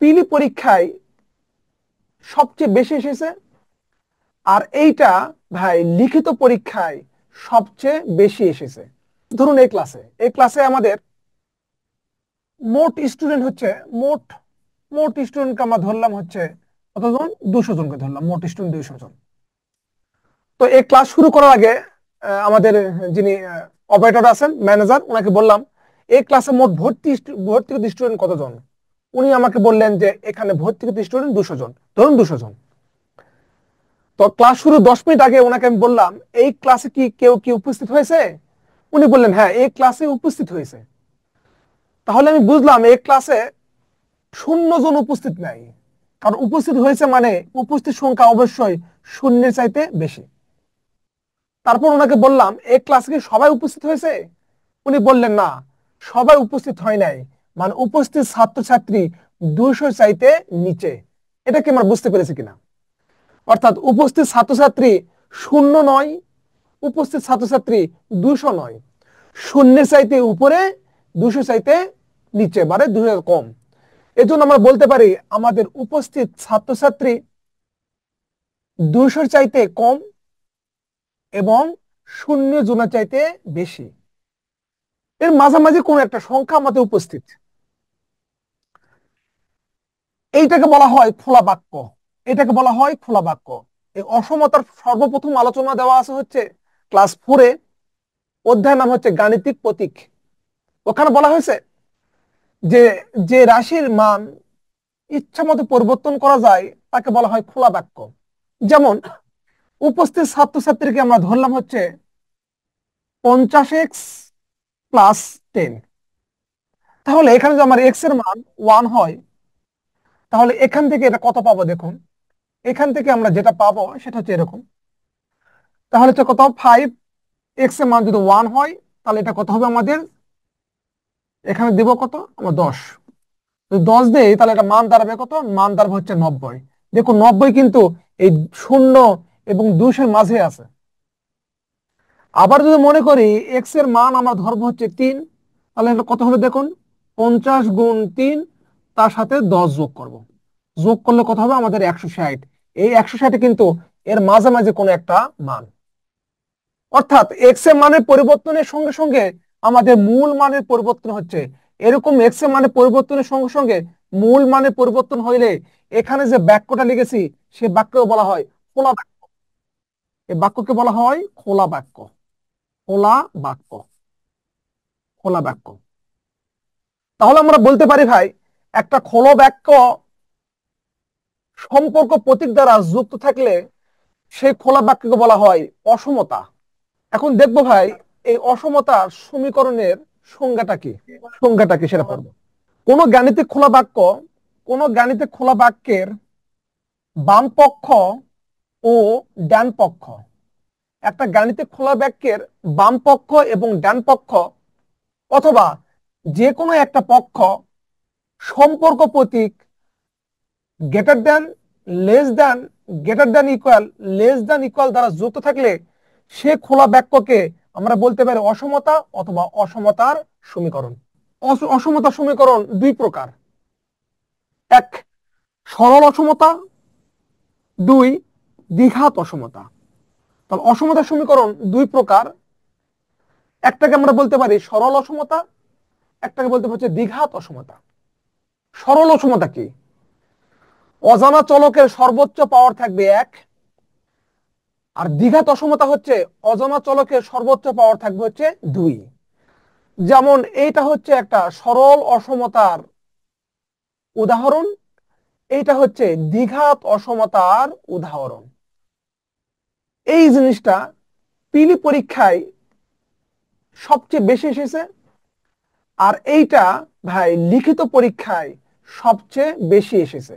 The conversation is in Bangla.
পিলি পরীক্ষায় সবচেয়ে বেশি এসেছে, আর এইটা ভাই লিখিত পরীক্ষায় সবচেয়ে বেশি এসেছে। ধরুন এই ক্লাসে আমাদের মোট স্টুডেন্ট হচ্ছে মোট মোট স্টুডেন্টকে আমরা ধরলাম হচ্ছে কতজন, 200 জনকে ধরলাম, মোট স্টুডেন্ট 200 জন। তো এই ক্লাস শুরু করার আগে আমাদের যিনি অপারেটর আছেন, ম্যানেজার, ওনাকে বললাম এই ক্লাসে মোট ভর্তিকৃত স্টুডেন্ট কতজন। উনি আমাকে বললেন যে এখানে ভর্তিকৃত স্টুডেন্ট 200 জন, ধরুন 200 জন। তো ক্লাস শুরু 10 মিনিট আগে ওনাকে আমি বললাম এই ক্লাসে কি কেউ কি উপস্থিত হয়েছে। উনি বললেন হ্যাঁ, এই ক্লাসে উপস্থিত হয়েছে। তাহলে আমি বুঝলাম এই ক্লাসে 0 জন উপস্থিত নাই, কারণ উপস্থিত হয়েছে মানে উপস্থিত সংখ্যা অবশ্যই শূন্যের চাইতে বেশি। তারপর ওনাকে বললাম এই ক্লাসে কি সবাই উপস্থিত হয়েছে। উনি বললেন না, সবাই উপস্থিত হয় নাই, মানে উপস্থিত ছাত্রছাত্রী 200 চাইতে নিচে। এটা কি আমরা বুঝতে পেরেছি কিনা? অর্থাৎ উপস্থিত ছাত্রছাত্রী 0 নয়, উপস্থিত ছাত্রছাত্রী 200 নয়, শূন্যের চাইতে উপরে, 200 চাইতে নিচে, মানে 200 কম। এজন্য আমরা বলতে পারি আমাদের উপস্থিত ছাত্রছাত্রী 200 চাইতে কম এবং 0 জনের চাইতে বেশি। এর মাঝামাঝি কোন একটা সংখ্যা আমাদের উপস্থিত। এইটাকে বলা হয় খোলা বাক্য। এটাকে বলা হয় খোলা বাক্য। এই অসমতার সর্বপ্রথম আলোচনা দেওয়া আছে হচ্ছে ক্লাস 4-এ, অধ্যায় নাম হচ্ছে গাণিতিক প্রতীক। ওখানে বলা হয়েছে যে যে রাশির মান ইচ্ছা মতো পরিবর্তন করা যায় তাকে বলা হয় খোলা বাক্য। যেমন উপস্থিত ছাত্রছাত্রীকে আমরা ধরলাম হচ্ছে 50x প্লাস 10। তাহলে এখানে যদি আমার x এর মান 1 হয়, তাহলে এখান থেকে এটা কত পাবো দেখুন। এখান থেকে আমরা যেটা পাবো সেটা হচ্ছে এরকম। তাহলে হচ্ছে কত, 5x এর মান যদি 1 হয় তাহলে এটা কত হবে আমাদের, এখানে দিব কত আমরা 10। যদি 10 দেই তাহলে এটা মান দাঁড়াবে কত, মান দাঁড়াবে হচ্ছে 90। দেখুন 90 কিন্তু এই 0 এবং 200 মাঝে আছে। আবার যদি মনে করি x এর মান আমরা ধরবো হচ্ছে 3, তাহলে এটা কত হবে দেখুন, 50 গুণ 3, তার সাথে 10 যোগ করব। যোগ করলে কত হবে আমাদের 160। এই 160 কিন্তু এর মাঝামাঝি কোনো একটা মান। অর্থাৎ এক্স এর মানের পরিবর্তনের সঙ্গে সঙ্গে আমাদের মূল মানের পরিবর্তন হচ্ছে। এরকম এক্স এর মানের পরিবর্তনের সঙ্গে সঙ্গে মূল মানের পরিবর্তন হইলে এখানে যে বাক্যটা লিখেছি সে বাক্য বলা হয় খোলা বাক্য। এই বাক্যকে বলা হয় খোলা বাক্য। খোলা বাক্য, খোলা বাক্য। তাহলে আমরা বলতে পারি ভাই একটা খোলা বাক্য সম্পর্ক প্রতীক দ্বারা যুক্ত থাকলে সেই খোলা বাক্যকে বলা হয় অসমতা। এখন দেখবো ভাই এই অসমতার সমীকরণের সংজ্ঞাটা কি, সংজ্ঞাটা কি সেটা পড়বো। কোন গাণিতিক খোলা বাক্য, কোন গাণিতিক খোলা বাক্যের বাম পক্ষ ও ডান পক্ষ, একটা গাণিতিক খোলা বাক্যের বাম পক্ষ এবং ডান পক্ষ অথবা যে কোনো একটা পক্ষ সম্পর্ক প্রতীক greater than, less than, greater than equal, less than equal দ্বারা যুক্ত থাকলে সে খোলা বাক্যকে আমরা বলতে পারি অসমতা অথবা অসমতার সমীকরণ। অসমতার সমীকরণ দুই প্রকার, এক সরল অসমতা, দুই দ্বিঘাত অসমতা। তাহলে অসমতার সমীকরণ দুই প্রকার, একটাকে আমরা বলতে পারি সরল অসমতা, একটাকে বলতে হচ্ছে দ্বিঘাত অসমতা। সরল অসমতা কি? অজানা চলকের সর্বোচ্চ পাওয়ার থাকবে 1, আর দ্বিঘাত অসমতা হচ্ছে অজানা চলকের সর্বোচ্চ পাওয়ার থাকবে হচ্ছে 2। যেমন এইটা হচ্ছে একটা সরল অসমতার উদাহরণ, এইটা হচ্ছে দ্বিঘাত অসমতার উদাহরণ। এই জিনিসটা পিলি পরীক্ষায় সবচেয়ে বেশি এসেছে, আর এইটা ভাই লিখিত পরীক্ষায় সবচেয়ে বেশি এসেছে।